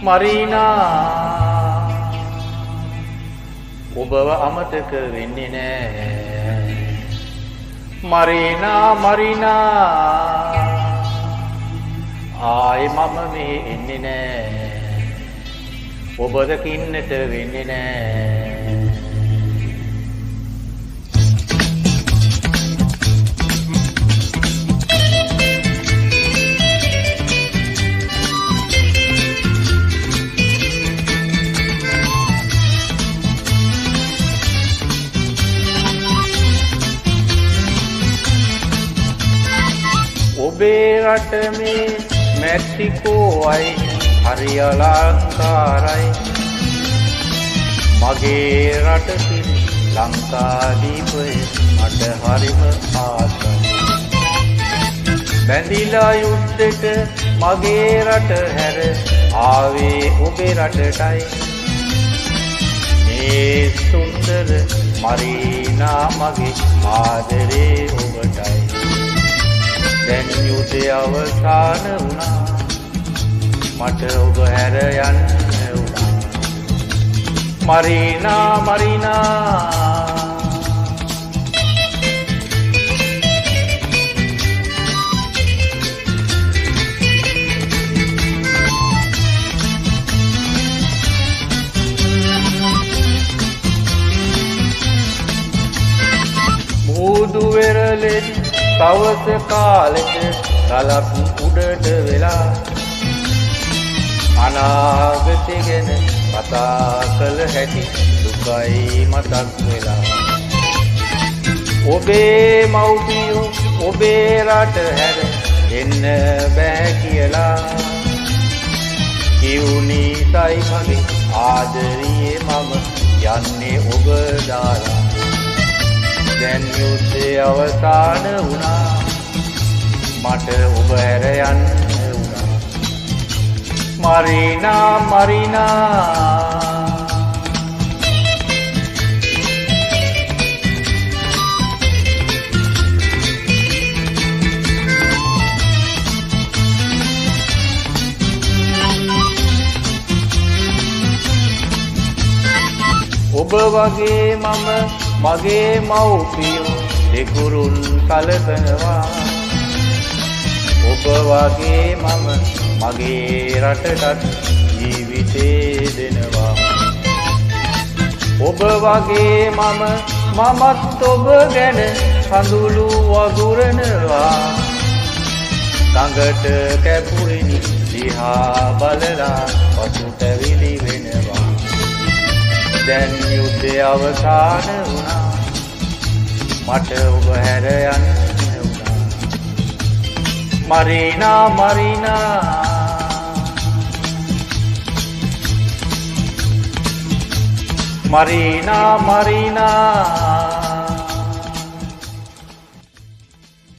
මරීනා ඔබව අමතක වෙන්නේ නෑ. මරීනා ආයි මම මේ එන්නේ නෑ. ඔබ දකින්නට වෙන්නේ නෑ. ඔබේ රට මේ මැක්සිකෝයි හරි අලංකාරයි. මගේ රට සිරි ලංකාදීපය මට හරිම ආසයි. බැඳිලා යුද්ධෙට මගේ රට හැර ආවේ ඔබේ රටටයි. මේ සුන්දර මරීනා මගේ ආදරේ ඔබටයි. දැන් යුද්ධය අවසාන වුණා. මට ඔබ හැර යන්න වුණා. මරීනා මුහුදු වෙරළෙන් සවස කාලෙට ගලක් උඩට වෙලා අනාගතය ගැන කතා කළ හැටි දුකයි මතක් වෙලා. ඔබේ මව්පියෝ ඔබේ රට හැර එන්න බෑ කියලා කිව්නිසයි මගේ ආදරියේ මම යන්නේ ඔබ දාලා. දැන් යුද්ධය අවසාන වුණා. මට ඔබ හැර යන්න වුණා. මරීනා ඔබ වගේ මම මගේ මව්පියෝ දෙකුරුන් සලකනවා. ඔබ වගේ මම මගේ රටටත් ජීවිතේ දෙනවා. ඔබ වගේ මමත් ඔබ ගැන කඳුළු වගුරනවා. ගඟට කැපුරිනි දිහා බලලා පසුතැවිලි වෙනවා. දැන් යුද්ධය අවසාන වුණා. මට ඔබ හැර යන්න වුණා. මරීනා